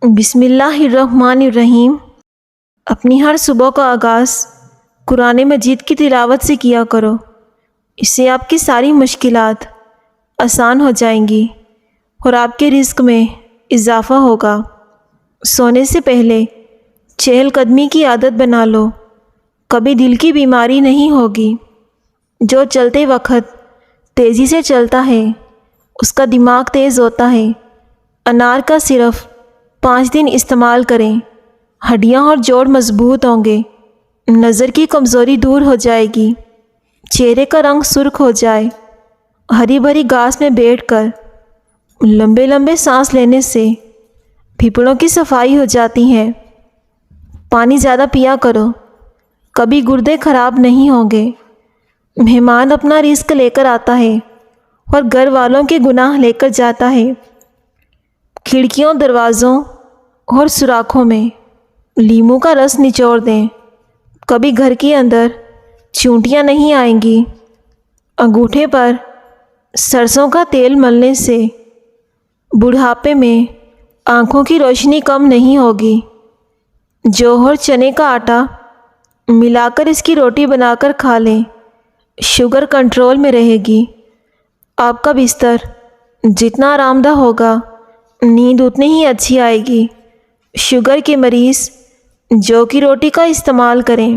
بسم اللہ الرحمن الرحیم۔ اپنی ہر صبح کا آغاز قرآن مجید کی تلاوت سے کیا کرو، اس سے آپ کی ساری مشکلات آسان ہو جائیں گی اور آپ کے رزق میں اضافہ ہوگا۔ سونے سے پہلے چہل قدمی کی عادت بنا لو، کبھی دل کی بیماری نہیں ہوگی۔ جو چلتے وقت تیزی سے چلتا ہے اس کا دماغ تیز ہوتا ہے۔ انار کا صرف 5 دن استعمال کریں، ہڈیاں اور جوڑ مضبوط ہوں گے، نظر کی کمزوری دور ہو جائے گی، چہرے کا رنگ سرخ ہو جائے۔ ہری بھری گھاس میں بیٹھ کر لمبے لمبے سانس لینے سے پھیپھڑوں کی صفائی ہو جاتی ہے۔ پانی زیادہ پیا کرو، کبھی گردے خراب نہیں ہوں گے۔ مہمان اپنا رزق لے کر آتا ہے اور گھر والوں کے گناہ لے کر جاتا ہے۔ کھڑکیوں، دروازوں اور سوراخوں میں لیموں کا رس نچوڑ دیں، کبھی گھر کے اندر چونٹیاں نہیں آئیں گی۔ انگوٹھے پر سرسوں کا تیل ملنے سے بڑھاپے میں آنکھوں کی روشنی کم نہیں ہوگی۔ جوہر چنے کا آٹا ملا کر اس کی روٹی بنا کر کھا لیں، شوگر کنٹرول میں رہے گی۔ آپ کا بستر جتنا آرام دہ ہوگا، نیند اتنی ہی اچھی آئے گی۔ شوگر کے مریض جو کی روٹی کا استعمال کریں،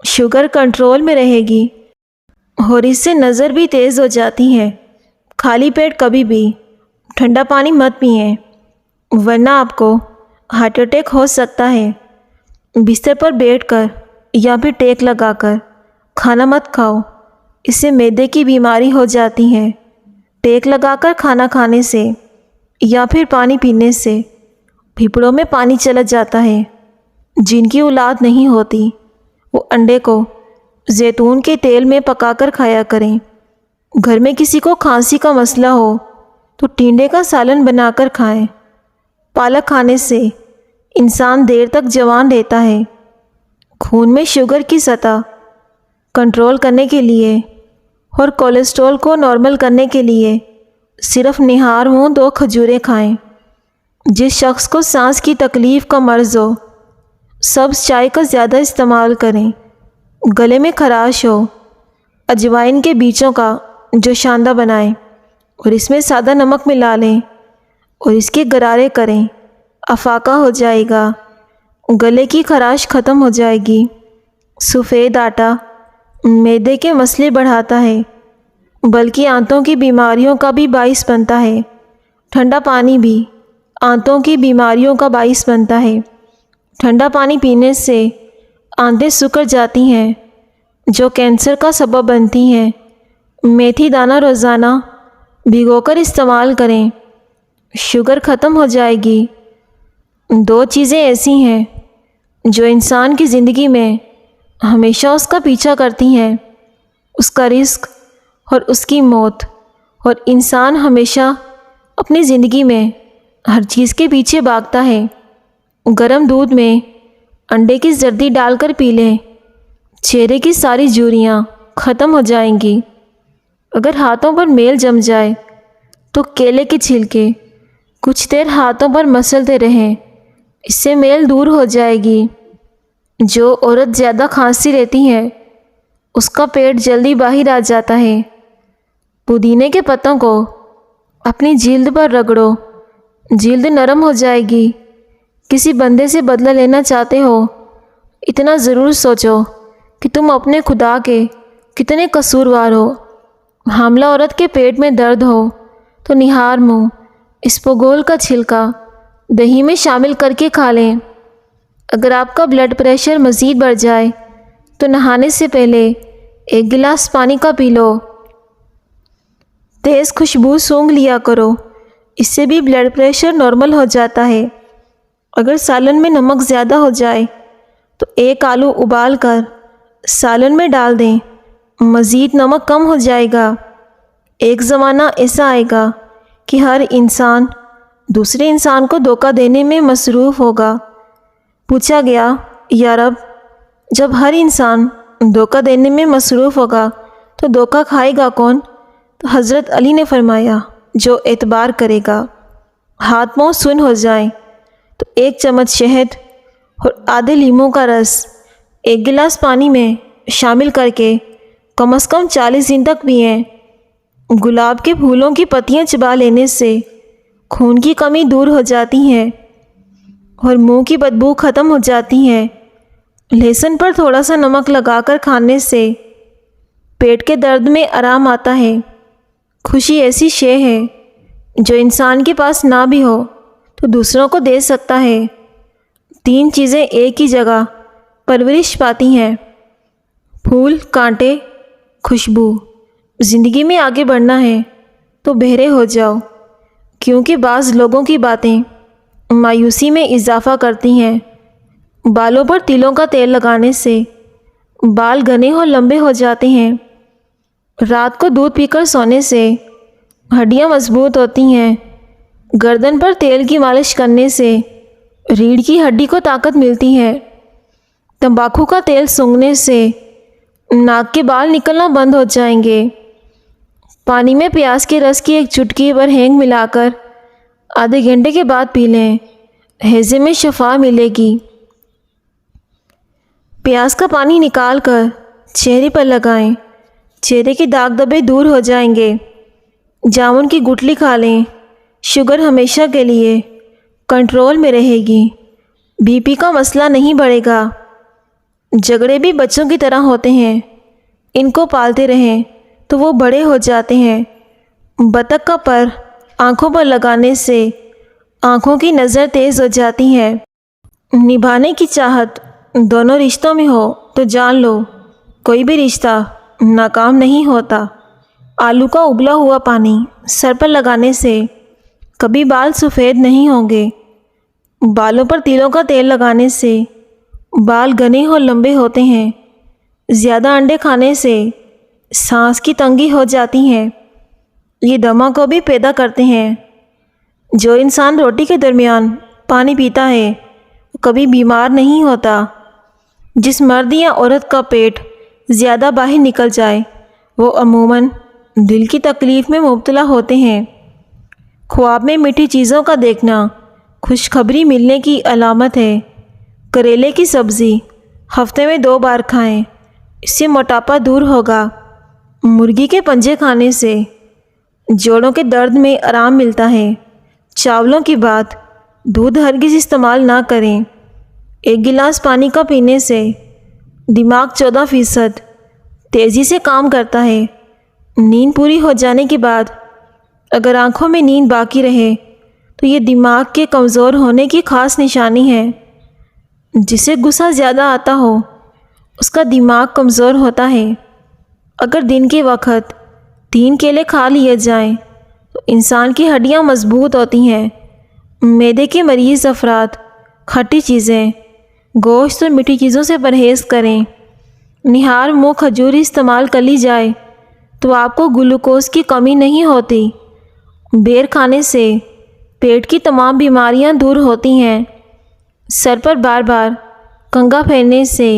شوگر کنٹرول میں رہے گی اور اس سے نظر بھی تیز ہو جاتی ہے۔ خالی پیٹ کبھی بھی ٹھنڈا پانی مت پئیں، ورنہ آپ کو ہارٹ اٹیک ہو سکتا ہے۔ بستر پر بیٹھ کر یا پھر ٹیک لگا کر کھانا مت کھاؤ، اس سے معدے کی بیماری ہو جاتی ہے۔ ٹیک لگا کر کھانا کھانے سے یا پھر پانی پینے سے پھیپھڑوں میں پانی چلا جاتا ہے۔ جن کی اولاد نہیں ہوتی وہ انڈے کو زیتون کے تیل میں پکا کر کھایا کریں۔ گھر میں کسی کو کھانسی کا مسئلہ ہو تو ٹینڈے کا سالن بنا کر کھائیں۔ پالک کھانے سے انسان دیر تک جوان رہتا ہے۔ خون میں شوگر کی سطح کنٹرول کرنے کے لیے اور کولیسٹرول کو نارمل کرنے کے لیے صرف نہار منہ 2 کھجوریں کھائیں۔ جس شخص کو سانس کی تکلیف کا مرض ہو، سبز چائے کا زیادہ استعمال کریں۔ گلے میں خراش ہو، اجوائن کے بیجوں کا جوشاندہ بنائیں اور اس میں سادہ نمک ملا لیں اور اس کے غرارے کریں، افاقہ ہو جائے گا، گلے کی خراش ختم ہو جائے گی۔ سفید آٹا معدے کے مسئلے بڑھاتا ہے، بلکہ آنتوں کی بیماریوں کا بھی باعث بنتا ہے۔ ٹھنڈا پانی بھی آنتوں کی بیماریوں کا باعث بنتا ہے۔ ٹھنڈا پانی پینے سے آنتیں سکڑ جاتی ہیں جو کینسر کا سبب بنتی ہیں۔ میتھی دانہ روزانہ بھگو کر استعمال کریں، شوگر ختم ہو جائے گی۔ 2 چیزیں ایسی ہیں جو انسان کی زندگی میں ہمیشہ اس کا پیچھا کرتی ہیں، اس کا رزق اور اس کی موت۔ اور انسان ہمیشہ اپنی زندگی میں ہر چیز کے پیچھے بھاگتا ہے۔ گرم دودھ میں انڈے کی زردی ڈال کر پی لیں، چہرے کی ساری جھریاں ختم ہو جائیں گی۔ اگر ہاتھوں پر میل جم جائے تو کیلے کے چھلکے کچھ دیر ہاتھوں پر مسلتے رہیں، اس سے میل دور ہو جائے گی۔ جو عورت زیادہ کھانسی رہتی ہے اس کا پیٹ جلدی باہر آ جاتا ہے۔ پودینے کے پتوں کو اپنی جلد پر رگڑو، جلد نرم ہو جائے گی۔ کسی بندے سے بدلہ لینا چاہتے ہو، اتنا ضرور سوچو کہ تم اپنے خدا کے کتنے قصوروار ہو۔ حاملہ عورت کے پیٹ میں درد ہو تو نہار منہ اسپوگول کا چھلکا دہی میں شامل کر کے کھا لیں۔ اگر آپ کا بلڈ پریشر مزید بڑھ جائے تو نہانے سے پہلے 1 گلاس پانی کا پی لو۔ تیز خوشبو سونگھ لیا کرو، اس سے بھی بلڈ پریشر نارمل ہو جاتا ہے۔ اگر سالن میں نمک زیادہ ہو جائے تو 1 آلو ابال کر سالن میں ڈال دیں، مزید نمک کم ہو جائے گا۔ ایک زمانہ ایسا آئے گا کہ ہر انسان دوسرے انسان کو دھوکہ دینے میں مصروف ہوگا۔ پوچھا گیا، یا رب، جب ہر انسان دھوکہ دینے میں مصروف ہوگا تو دھوکہ کھائے گا کون؟ تو حضرت علی نے فرمایا، جو اعتبار کرے گا۔ ہاتھ پاؤں سن ہو جائیں، تو 1 چمچ شہد اور آدھے لیموں کا رس 1 گلاس پانی میں شامل کر کے کم از کم 40 دن تک پئیں۔ گلاب کے پھولوں کی پتیاں چبا لینے سے خون کی کمی دور ہو جاتی ہے اور منہ کی بدبو ختم ہو جاتی ہے۔ لہسن پر تھوڑا سا نمک لگا کر کھانے سے پیٹ کے درد میں آرام آتا ہے۔ خوشی ایسی شے ہے جو انسان کے پاس نہ بھی ہو تو دوسروں کو دے سکتا ہے۔ 3 چیزیں ایک ہی جگہ پرورش پاتی ہیں: پھول، کانٹے، خوشبو۔ زندگی میں آگے بڑھنا ہے تو بہرے ہو جاؤ، کیونکہ بعض لوگوں کی باتیں مایوسی میں اضافہ کرتی ہیں۔ بالوں پر تلوں کا تیل لگانے سے بال گھنے اور لمبے ہو جاتے ہیں۔ رات کو دودھ پی کر سونے سے ہڈیاں مضبوط ہوتی ہیں۔ گردن پر تیل کی مالش کرنے سے ریڑھ کی ہڈی کو طاقت ملتی ہے۔ تمباکو کا تیل سونگھنے سے ناک کے بال نکلنا بند ہو جائیں گے۔ پانی میں پیاز کے رس کی 1 چٹکی بھر ہینگ ملا کر آدھے گھنٹے کے بعد پی لیں، ہیضے میں شفا ملے گی۔ پیاز کا پانی نکال کر چہرے پر لگائیں، چہرے کے داغ دھبے دور ہو جائیں گے۔ جامن کی گٹلی کھا لیں، شوگر ہمیشہ کے لیے کنٹرول میں رہے گی، بی پی کا مسئلہ نہیں بڑھے گا۔ جھگڑے بھی بچوں کی طرح ہوتے ہیں، ان کو پالتے رہیں تو وہ بڑے ہو جاتے ہیں۔ بطخ کا پر آنکھوں پر لگانے سے آنکھوں کی نظر تیز ہو جاتی ہے۔ نبھانے کی چاہت دونوں رشتوں میں ہو تو جان لو کوئی بھی رشتہ ناکام نہیں ہوتا۔ آلو کا ابلا ہوا پانی سر پر لگانے سے کبھی بال سفید نہیں ہوں گے۔ بالوں پر تلوں کا تیل لگانے سے بال گھنے اور لمبے ہوتے ہیں۔ زیادہ انڈے کھانے سے سانس کی تنگی ہو جاتی ہے، یہ دمہ کو بھی پیدا کرتے ہیں۔ جو انسان روٹی کے درمیان پانی پیتا ہے کبھی بیمار نہیں ہوتا۔ جس مرد یا عورت کا پیٹ زیادہ باہر نکل جائے وہ عموماً دل کی تکلیف میں مبتلا ہوتے ہیں۔ خواب میں میٹھی چیزوں کا دیکھنا خوشخبری ملنے کی علامت ہے۔ کریلے کی سبزی ہفتے میں 2 بار کھائیں، اس سے موٹاپا دور ہوگا۔ مرغی کے پنجے کھانے سے جوڑوں کے درد میں آرام ملتا ہے۔ چاولوں کی بات دودھ ہرگز استعمال نہ کریں۔ 1 گلاس پانی کا پینے سے دماغ 14% تیزی سے کام کرتا ہے۔ نیند پوری ہو جانے کے بعد اگر آنکھوں میں نیند باقی رہے تو یہ دماغ کے کمزور ہونے کی خاص نشانی ہے۔ جسے غصہ زیادہ آتا ہو اس کا دماغ کمزور ہوتا ہے۔ اگر دن کے وقت 3 کیلے کھا لیے جائیں تو انسان کی ہڈیاں مضبوط ہوتی ہیں۔ معدے کے مریض افراد کھٹی چیزیں، گوشت اور میٹھی چیزوں سے پرہیز کریں۔ نہار منہ کھجور استعمال کر لی جائے تو آپ کو گلوکوز کی کمی نہیں ہوتی۔ بیر کھانے سے پیٹ کی تمام بیماریاں دور ہوتی ہیں۔ سر پر بار بار کنگھا پھیرنے سے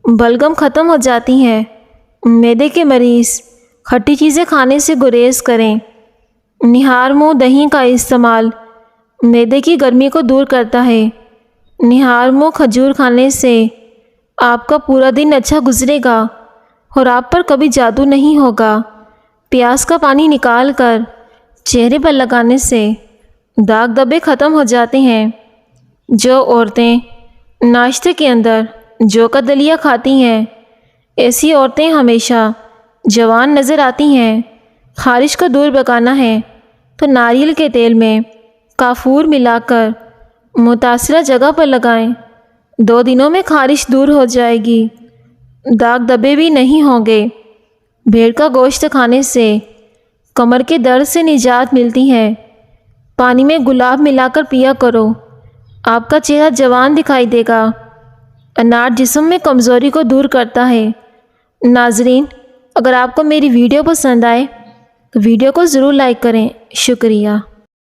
بلغم ختم ہو جاتی ہیں۔ معدے کے مریض کھٹی چیزیں کھانے سے گریز کریں۔ نہار منہ دہی کا استعمال معدے کی گرمی کو دور کرتا ہے۔ نہار منہ کھجور کھانے سے آپ کا پورا دن اچھا گزرے گا اور آپ پر کبھی جادو نہیں ہوگا۔ پیاز کا پانی نکال کر چہرے پر لگانے سے داغ دھبے ختم ہو جاتے ہیں۔ جو عورتیں ناشتے کے اندر جو کا دلیا کھاتی ہیں ایسی عورتیں ہمیشہ جوان نظر آتی ہیں۔ خارش کو دور بھگانا ہے تو ناریل کے تیل میں کافور ملا کر متاثرہ جگہ پر لگائیں، 2 دنوں میں خارش دور ہو جائے گی، داغ دھبے بھی نہیں ہوں گے۔ بھیڑ کا گوشت کھانے سے کمر کے درد سے نجات ملتی ہے۔ پانی میں گلاب ملا کر پیا کرو، آپ کا چہرہ جوان دکھائی دے گا۔ انار جسم میں کمزوری کو دور کرتا ہے۔ ناظرین، اگر آپ کو میری ویڈیو پسند آئے تو ویڈیو کو ضرور لائک کریں۔ شکریہ۔